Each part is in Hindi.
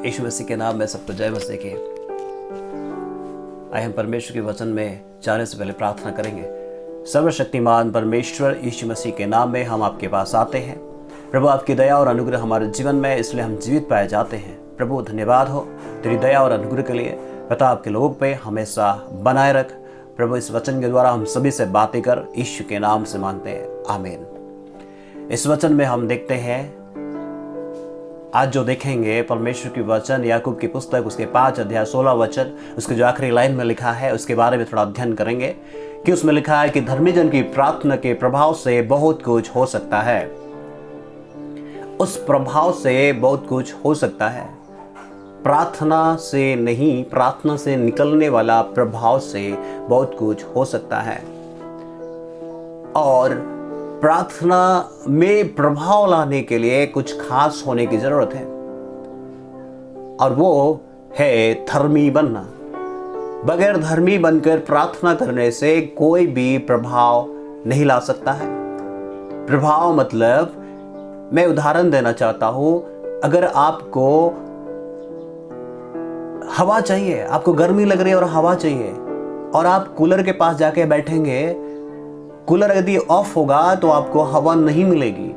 यीशु मसीह के नाम में सबको जय मसीह की। आइए हम परमेश्वर के वचन में जाने से पहले प्रार्थना करेंगे। सर्वशक्तिमान परमेश्वर यीशु मसीह के नाम में हम आपके पास आते हैं। प्रभु, आपकी दया और अनुग्रह हमारे जीवन में, इसलिए हम जीवित पाए जाते हैं। प्रभु, धन्यवाद हो तेरी दया और अनुग्रह के लिए। बता आपके लोगों पे हमेशा बनाए रख। प्रभु, इस वचन के द्वारा हम सभी से बातें कर, यीशु के नाम से मांगते हैं, आमीन। इस वचन में हम देखते हैं, आज जो देखेंगे परमेश्वर की वचन याकूब की पुस्तक उसके 5 अध्याय 16 वचन, उसके जो आखिरी लाइन में लिखा है उसके बारे में थोड़ा अध्ययन करेंगे कि उसमें लिखा है कि धर्मी जन की प्रार्थना के प्रभाव से बहुत कुछ हो सकता है। उस प्रभाव से बहुत कुछ हो सकता है। प्रार्थना से नहीं, प्रार्थना से निकलने वाला प्रभाव से बहुत कुछ हो सकता है। और प्रार्थना में प्रभाव लाने के लिए कुछ खास होने की जरूरत है, और वो है धर्मी बनना। बगैर धर्मी बनकर प्रार्थना करने से कोई भी प्रभाव नहीं ला सकता है। प्रभाव मतलब, मैं उदाहरण देना चाहता हूं, अगर आपको हवा चाहिए, आपको गर्मी लग रही है और हवा चाहिए, और आप कूलर के पास जाके बैठेंगे, कूलर यदि ऑफ होगा तो आपको हवा नहीं मिलेगी।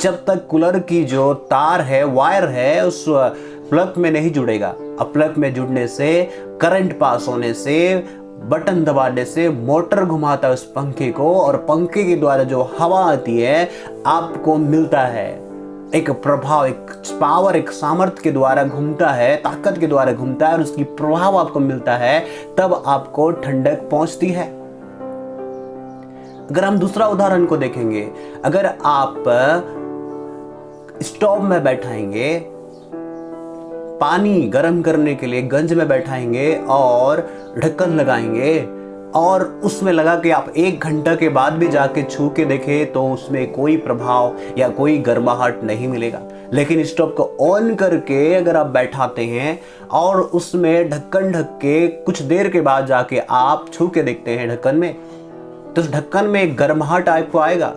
जब तक कूलर की जो तार है, वायर है, उस प्लग में नहीं जुड़ेगा। अब प्लग में जुड़ने से, करंट पास होने से, बटन दबाने से मोटर घुमाता है उस पंखे को, और पंखे के द्वारा जो हवा आती है आपको मिलता है। एक प्रभाव, एक पावर, एक सामर्थ्य के द्वारा घूमता है, ताकत के द्वारा घूमता है, और उसकी प्रभाव आपको मिलता है, तब आपको ठंडक पहुंचती है। अगर हम दूसरा उदाहरण को देखेंगे, अगर आप स्टोव में बैठाएंगे, पानी गर्म करने के लिए गंज में बैठाएंगे और ढक्कन लगाएंगे, और उसमें लगा के आप 1 घंटा के बाद भी जाके छू के देखें तो उसमें कोई प्रभाव या कोई गर्माहट नहीं मिलेगा। लेकिन स्टोव को ऑन करके अगर आप बैठाते हैं और उसमें ढक्कन ढक के कुछ देर के बाद जाके आप छू के देखते हैं ढक्कन में, तो उस ढक्कन में गर्माहट आपको आएगा।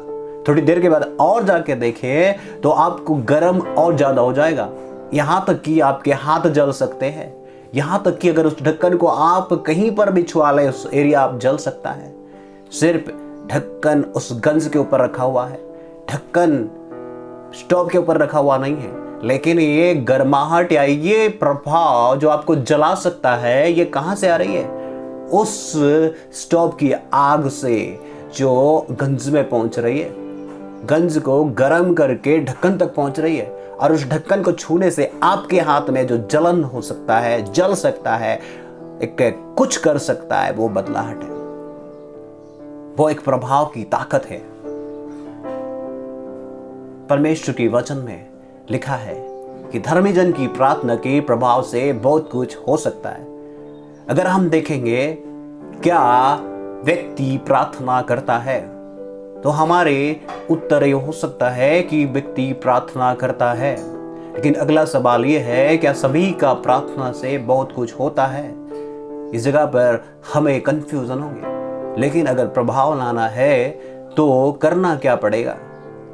थोड़ी देर के बाद और जाके देखें तो आपको गर्म और ज्यादा हो जाएगा, यहां तक कि आपके हाथ जल सकते हैं। यहां तक कि अगर उस ढक्कन को आप कहीं पर भी छुआ लें, उस एरिया आप जल सकता है। सिर्फ ढक्कन उस गंज के ऊपर रखा हुआ है, ढक्कन स्टोव के ऊपर रखा हुआ नहीं है। लेकिन ये गर्माहट या ये प्रभाव जो आपको जला सकता है, ये कहां से आ रही है? उस स्टोव की आग से जो गंज में पहुंच रही है, गंज को गर्म करके ढक्कन तक पहुंच रही है, और उस ढक्कन को छूने से आपके हाथ में जो जलन हो सकता है, जल सकता है, एक कुछ कर सकता है, वो बदलाहट है, वो एक प्रभाव की ताकत है। परमेश्वर की वचन में लिखा है कि धर्मी जन की प्रार्थना के प्रभाव से बहुत कुछ हो सकता है। अगर हम देखेंगे क्या व्यक्ति प्रार्थना करता है, तो हमारे उत्तर ये हो सकता है कि व्यक्ति प्रार्थना करता है। लेकिन अगला सवाल ये है, क्या सभी का प्रार्थना से बहुत कुछ होता है? इस जगह पर हमें कंफ्यूजन होगी। लेकिन अगर प्रभाव लाना है तो करना क्या पड़ेगा?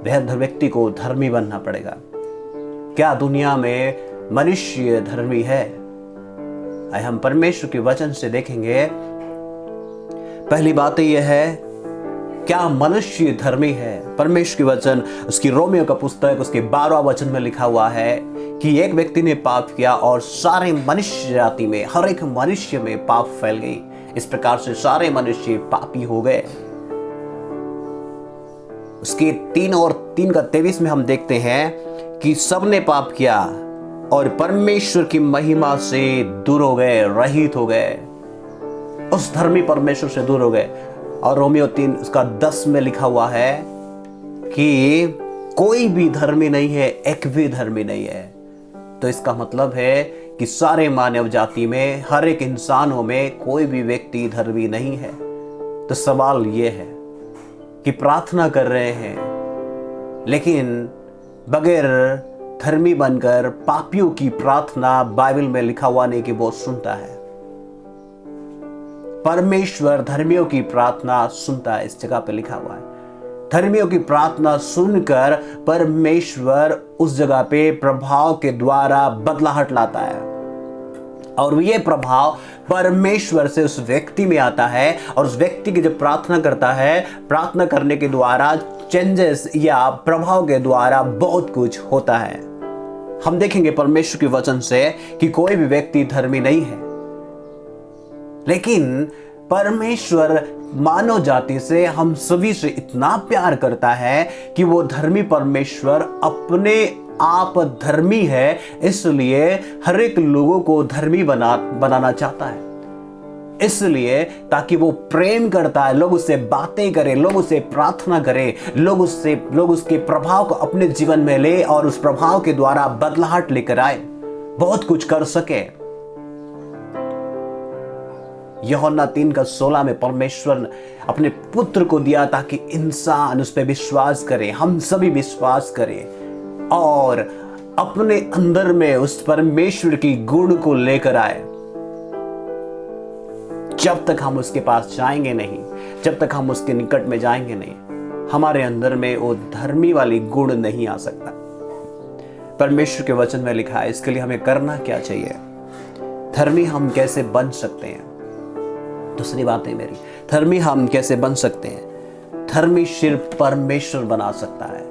वह व्यक्ति को धर्मी बनना पड़ेगा। क्या दुनिया में मनुष्य धर्मी है? आइए हम परमेश्वर के वचन से देखेंगे। पहली बात यह है, क्या मनुष्य धर्मी है? परमेश्वर की वचन उसकी रोमियो का पुस्तक उसके 12वां वचन में लिखा हुआ है कि एक व्यक्ति ने पाप किया और सारे मनुष्य जाति में, हर एक मनुष्य में पाप फैल गई। इस प्रकार से सारे मनुष्य पापी हो गए। उसके 3 और 3 का 23 में हम देखते हैं कि सबने पाप किया और परमेश्वर की महिमा से दूर हो गए, रहित हो गए, उस धर्मी परमेश्वर से दूर हो गए। और रोमियो 3 उसका 10 में लिखा हुआ है कि कोई भी धर्मी नहीं है, एक भी धर्मी नहीं है। तो इसका मतलब है कि सारे मानव जाति में, हर एक इंसानों में कोई भी व्यक्ति धर्मी नहीं है। तो सवाल यह है कि प्रार्थना कर रहे हैं, लेकिन बगैर धर्मी बनकर पापियों की प्रार्थना बाइबल में लिखा हुआ नहीं कि वो सुनता है। परमेश्वर धर्मियों की प्रार्थना सुनता है, इस जगह पे लिखा हुआ है। धर्मियों की प्रार्थना सुनकर परमेश्वर उस जगह पे प्रभाव के द्वारा बदलाहट लाता है, और ये प्रभाव परमेश्वर से उस व्यक्ति में आता है, और उस व्यक्ति की जब प्रार्थना करता है, प्रार्थना करने के द्वारा चेंजेस या प्रभाव के द्वारा बहुत कुछ होता है। हम देखेंगे परमेश्वर के वचन से कि कोई भी व्यक्ति धर्मी नहीं है, लेकिन परमेश्वर मानव जाति से, हम सभी से इतना प्यार करता है कि वो धर्मी परमेश्वर अपने आप धर्मी है, इसलिए हर एक लोगों को धर्मी बनाना चाहता है। इसलिए ताकि वो प्रेम करता है, लोग उससे बातें करें, लोग उससे प्रार्थना करें, लोग उसके प्रभाव को अपने जीवन में ले और उस प्रभाव के द्वारा बदलाहट लेकर आए, बहुत कुछ कर सके। यूहन्ना 3:16 में परमेश्वर ने अपने पुत्र को दिया ताकि इंसान उस पर विश्वास करे, हम सभी विश्वास करें और अपने अंदर में उस परमेश्वर की गुण को लेकर आए। जब तक हम उसके पास जाएंगे नहीं, जब तक हम उसके निकट में जाएंगे नहीं, हमारे अंदर में वो धर्मी वाली गुण नहीं आ सकता। परमेश्वर के वचन में लिखा है, इसके लिए हमें करना क्या चाहिए, धर्मी हम कैसे बन सकते हैं। दूसरी बात है मेरी, धर्मी हम कैसे बन सकते हैं। धर्मी सिर्फ परमेश्वर बना सकता है,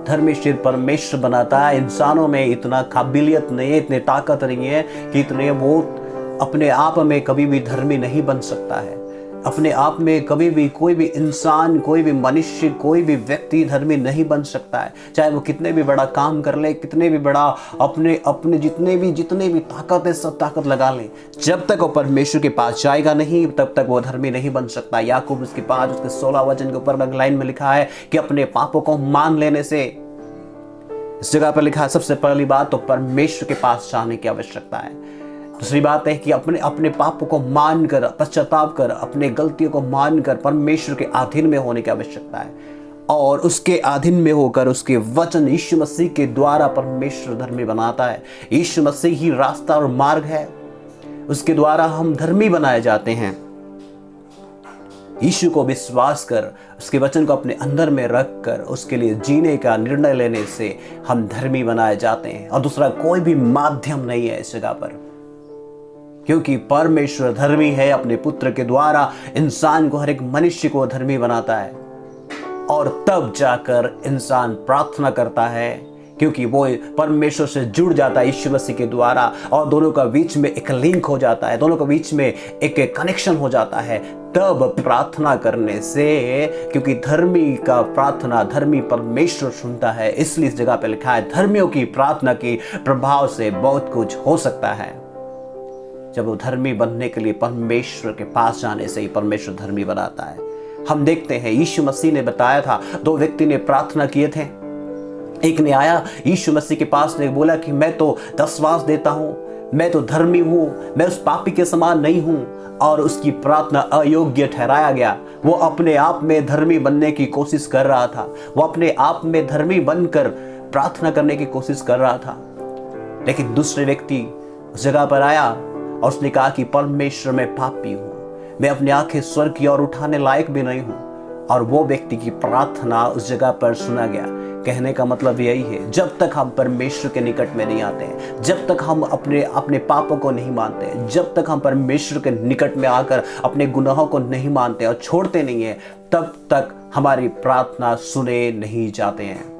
धर्मी सिर्फ परमेश्वर बनाता है। इंसानों में इतना काबिलियत नहीं है, इतनी ताकत नहीं है कि इतने वो अपने आप में कभी भी धर्मी नहीं बन सकता है। अपने आप में कभी भी कोई भी इंसान, कोई भी मनुष्य, कोई भी व्यक्ति धर्मी नहीं बन सकता है, चाहे वो कितने भी बड़ा काम कर ले, कितने भी बड़ा अपने जितने भी ताकत है, सब ताकत लगा ले, जब तक वो परमेश्वर के पास जाएगा नहीं, तब तक वो धर्मी नहीं बन सकता। याकूब उसके 5 उसके 16 वचन के ऊपर लाइन में लिखा है कि अपने पापों को मान लेने से, इस जगह पर लिखा है सबसे पहली बात तो परमेश्वर के पास जाने की आवश्यकता है। दूसरी बात है कि अपने पापों को मानकर, पश्चाताप कर, अपने गलतियों को मानकर परमेश्वर के अधीन में होने की आवश्यकता है, और उसके अधीन में होकर उसके वचन यीशु मसीह के द्वारा परमेश्वर धर्मी बनाता है। यीशु मसीह ही रास्ता और मार्ग है, उसके द्वारा हम धर्मी बनाए जाते हैं। यीशु को विश्वास कर, उसके वचन को अपने अंदर में रख कर उसके लिए जीने का निर्णय लेने से हम धर्मी बनाए जाते हैं, और दूसरा कोई भी माध्यम नहीं है इस जगह पर, क्योंकि परमेश्वर धर्मी है। अपने पुत्र के द्वारा इंसान को, हर एक मनुष्य को धर्मी बनाता है, और तब जाकर इंसान प्रार्थना करता है, क्योंकि वो परमेश्वर से जुड़ जाता है यीशु मसीह के द्वारा, और दोनों का बीच में एक लिंक हो जाता है, दोनों के बीच में एक कनेक्शन हो जाता है। तब प्रार्थना करने से, क्योंकि धर्मी का प्रार्थना धर्मी परमेश्वर सुनता है, इसलिए इस जगह पे लिखा है धर्मियों की प्रार्थना की प्रभाव से बहुत कुछ हो सकता है। जब वो धर्मी बनने के लिए परमेश्वर के पास जाने से ही परमेश्वर धर्मी बनाता है। हम देखते हैं यीशु मसीह ने बताया था, 2 व्यक्ति ने प्रार्थना किए थे। एक ने आया यीशु मसीह के पास, ने बोला कि मैं तो 10 वास देता हूं, मैं तो धर्मी हूं, मैं उस पापी के समान नहीं हूं, और उसकी प्रार्थना अयोग्य ठहराया गया। वो अपने आप में धर्मी बनने की कोशिश कर रहा था, वो अपने आप में धर्मी बनकर प्रार्थना करने की कोशिश कर रहा था। लेकिन दूसरे व्यक्ति उस जगह पर आया और उसने कहा कि परमेश्वर मैं पापी हूं, मैं अपनी आंखें स्वर्ग की ओर उठाने लायक भी नहीं हूं, और वो व्यक्ति की प्रार्थना उस जगह पर सुना गया। कहने का मतलब यही है, जब तक हम परमेश्वर के निकट में नहीं आते हैं, जब तक हम अपने पापों को नहीं मानते हैं, जब तक हम परमेश्वर के निकट में आकर अपने गुनाहों को नहीं मानते और छोड़ते नहीं हैं, तब तक हमारी प्रार्थना सुने नहीं जाते हैं।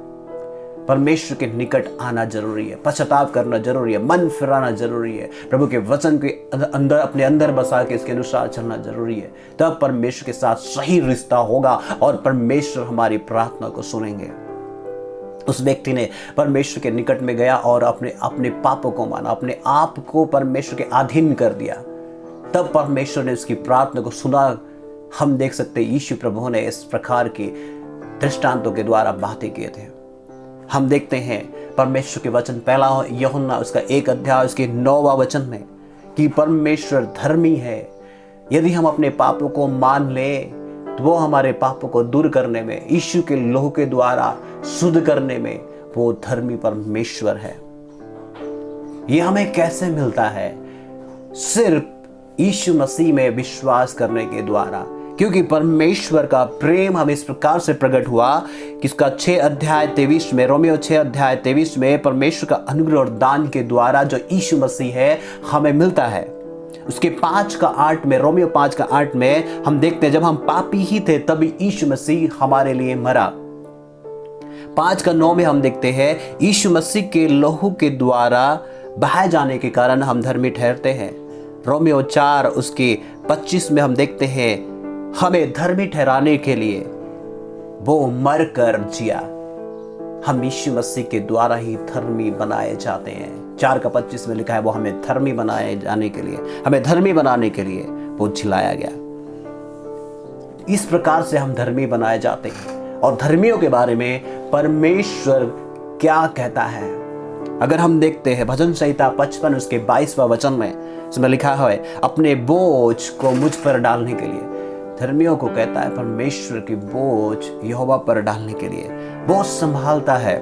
परमेश्वर के निकट आना जरूरी है, पश्चाताप करना जरूरी है, मन फिराना जरूरी है, प्रभु के वचन के अंदर अपने अंदर बसा के इसके अनुसार चलना जरूरी है। तब परमेश्वर के साथ सही रिश्ता होगा और परमेश्वर हमारी प्रार्थना को सुनेंगे। उस व्यक्ति ने परमेश्वर के निकट में गया और अपने पापों को माना, अपने आप को परमेश्वर के अधीन कर दिया। तब परमेश्वर ने उसकी प्रार्थना को सुना। हम देख सकते यीशु प्रभु ने इस प्रकार के दृष्टांतों के द्वारा बातें किए थे। हम देखते हैं परमेश्वर के वचन, पहला यूहन्ना उसका 1 अध्याय उसके 9वां वचन में, कि परमेश्वर धर्मी है। यदि हम अपने पापों को मान ले तो वो हमारे पापों को दूर करने में, यीशु के लहू के द्वारा शुद्ध करने में वो धर्मी परमेश्वर है। ये हमें कैसे मिलता है? सिर्फ यीशु मसीह में विश्वास करने के द्वारा, क्योंकि परमेश्वर का प्रेम हमें इस प्रकार से प्रकट हुआ कि उसका 6 अध्याय 23 में, रोमियो 6 अध्याय 23 में परमेश्वर का अनुग्रह और दान के द्वारा जो यीशु मसीह है हमें मिलता है। उसके 5:8 में, रोमियो 5:8 में हम देखते हैं जब हम पापी ही थे तभी यीशु मसीह हमारे लिए मरा। 5:9 में हम देखते हैं यीशु मसीह के लहू के द्वारा बहाए जाने के कारण हम धर्मी ठहरते हैं। रोमियो 4 उसके 25 में हम देखते हैं हमें धर्मी ठहराने के लिए वो मरकर जिया। हम यीशु मसीह के द्वारा ही धर्मी बनाए जाते हैं। 4:25 में लिखा है वो हमें धर्मी बनाए जाने के लिए, हमें धर्मी बनाने के लिए वो झिलाया गया। इस प्रकार से हम धर्मी बनाए जाते हैं। और धर्मियों के बारे में परमेश्वर क्या कहता है, अगर हम देखते हैं भजन संहिता 55 उसके 22वां वचन में, इसमें लिखा है अपने बोझ को मुझ पर डालने के लिए। धर्मियों को कहता है परमेश्वर की बोझ यहोवा पर डालने के लिए। वो संभालता है,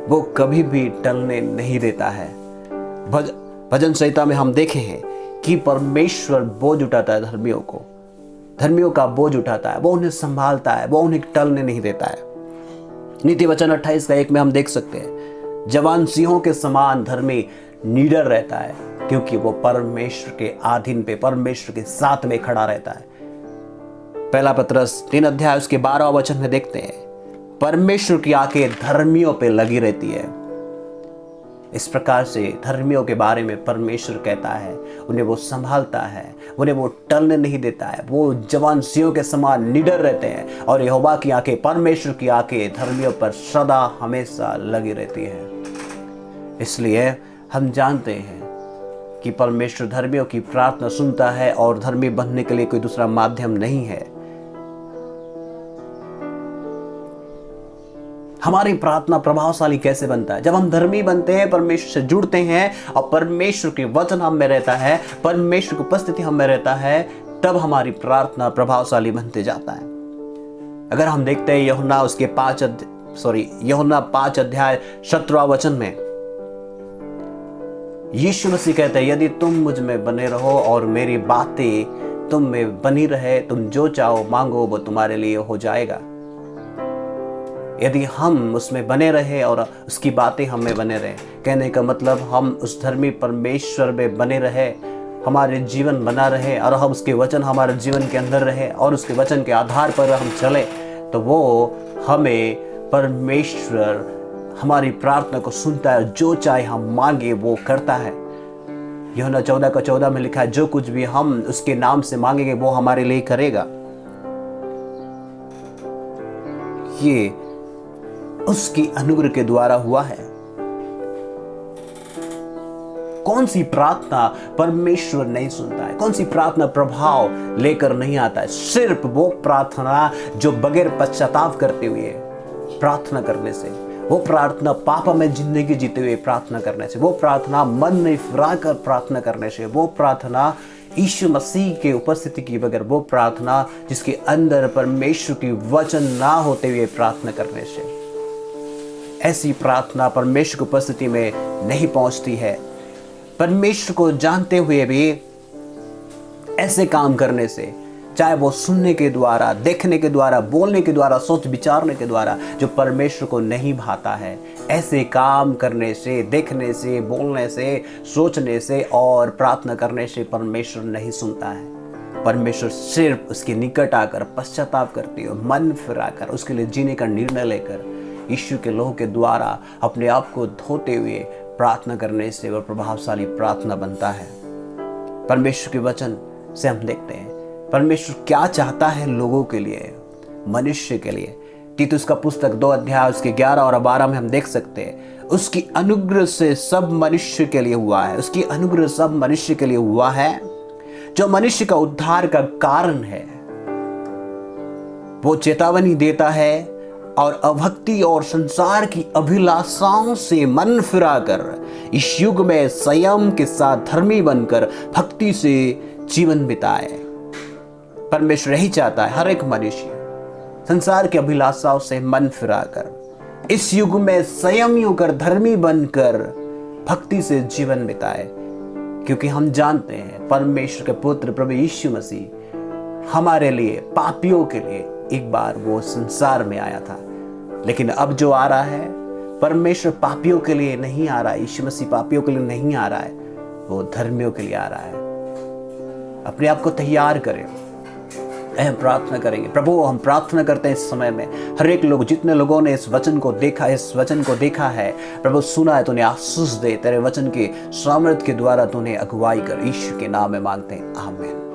वो कभी भी टलने नहीं देता है। भजन संहिता में हम देखे हैं कि परमेश्वर बोझ उठाता है धर्मियों को, धर्मियों का बोझ उठाता है, वो उन्हें संभालता है, वो उन्हें टलने नहीं देता है। नीति वचन 28:1 में हम देख सकते हैं जवान सिंहों के समान धर्मी निडर रहता है, क्योंकि वो परमेश्वर के अधीन पे, परमेश्वर के साथ में खड़ा रहता है। पहला पत्रस 3 अध्याय उसके 12वां वचन में देखते हैं परमेश्वर की आंखें धर्मियों पे लगी रहती है। इस प्रकार से धर्मियों के बारे में परमेश्वर कहता है उन्हें वो संभालता है, उन्हें वो टलने नहीं देता है, वो जवान सिंहों के समान निडर रहते हैं। और यहोवा की आंखें, परमेश्वर की आंखें धर्मियों पर सदा हमेशा लगी रहती है। इसलिए हम जानते हैं कि परमेश्वर धर्मियों की प्रार्थना सुनता है और धर्मी बनने के लिए कोई दूसरा माध्यम नहीं है। हमारी प्रार्थना प्रभावशाली कैसे बनता है? जब हम धर्मी बनते हैं, परमेश्वर से जुड़ते हैं और परमेश्वर के वचन हम में रहता है, परमेश्वर की उपस्थिति हम में रहता है, तब हमारी प्रार्थना प्रभावशाली बनते जाता है। अगर हम देखते हैं यूहन्ना उसके 5 अध्याय 17वां वचन में यीशु मसीह कहते हैं यदि तुम मुझ में बने रहो और मेरी बातें तुम में बनी रहे, तुम जो चाहो मांगो वो तुम्हारे लिए हो जाएगा। यदि हम उसमें बने रहे और उसकी बातें हम में बने रहे, कहने का मतलब हम उस धर्मी परमेश्वर में बने रहे, हमारे जीवन बना रहे और हम उसके वचन हमारे जीवन के अंदर रहे और उसके वचन के आधार पर हम चले, तो वो हमें परमेश्वर हमारी प्रार्थना को सुनता है। जो चाहे हम मांगे वो करता है। यूहन्ना 14:14 में लिखा है जो कुछ भी हम उसके नाम से मांगेंगे वो हमारे लिए करेगा। ये उसकी अनुग्रह के द्वारा हुआ है। कौन सी प्रार्थना परमेश्वर नहीं सुनता है? कौन सी प्रार्थना प्रभाव लेकर नहीं आता है? सिर्फ वो प्रार्थना जो बगैर पश्चाताप करते हुए प्रार्थना करने से, वो प्रार्थना पाप में जिंदगी जीते हुए प्रार्थना करने से, वो प्रार्थना मन नहीं फिरा कर प्रार्थना करने से, वो प्रार्थना यीशु मसीह के उपस्थिति की बगैर, वो प्रार्थना जिसके अंदर परमेश्वर की वचन ना होते हुए प्रार्थना करने से, ऐसी प्रार्थना परमेश्वर की उपस्थिति में नहीं पहुंचती है। परमेश्वर को जानते हुए भी ऐसे काम करने से, चाहे वो सुनने के द्वारा, देखने के द्वारा, बोलने के द्वारा, सोच विचारने के द्वारा, जो परमेश्वर को नहीं भाता है, ऐसे काम करने से, देखने से, बोलने से, सोचने से और प्रार्थना करने से परमेश्वर नहीं सुनता है। परमेश्वर सिर्फ उसके निकट आकर पश्चाताप करते हुए, मन फिराकर, उसके लिए जीने का निर्णय लेकर, यीशु के लहू के द्वारा अपने आप को धोते हुए प्रार्थना करने से वह प्रभावशाली प्रार्थना बनता है। परमेश्वर के वचन से हम देखते हैं परमेश्वर क्या चाहता है लोगों के लिए, मनुष्य के लिए। तीतुस का पुस्तक 2 अध्याय उसके 11 और 12 में हम देख सकते हैं उसकी अनुग्रह से सब मनुष्य के लिए हुआ है। उसकी अनुग्रह सब मनुष्य के लिए हुआ है जो मनुष्य का उद्धार का कारण है। वो चेतावनी देता है और अभक्ति और संसार की अभिलाषाओं से मन फिराकर इस युग में संयम के साथ धर्मी बनकर भक्ति से जीवन बिताए। परमेश्वर यही चाहता है हर एक मनुष्य संसार की अभिलाषाओं से मन फिराकर इस युग में संयमी होकर धर्मी बनकर भक्ति से जीवन बिताए, क्योंकि हम जानते हैं परमेश्वर के पुत्र प्रभु यीशु मसीह हमारे लिए, पापियों के लिए एक बार वो संसार में आया था। लेकिन अब जो आ रहा है, परमेश्वर पापियों के लिए नहीं आ रहा है, यीशु मसीह पापियों के लिए नहीं आ रहा है, वो धर्मियों के लिए आ रहा है। अपने आप को तैयार करें। हम प्रार्थना करेंगे। प्रभु, हम प्रार्थना करते हैं इस समय में हर एक लोग, जितने लोगों ने इस वचन को देखा, इस वचन को देखा है प्रभु, सुना है, तूने आशीष दे, तेरे वचन के सामर्थ के द्वारा तूने अगुवाई कर, यीशु के नाम में मांगते हैं, आमीन।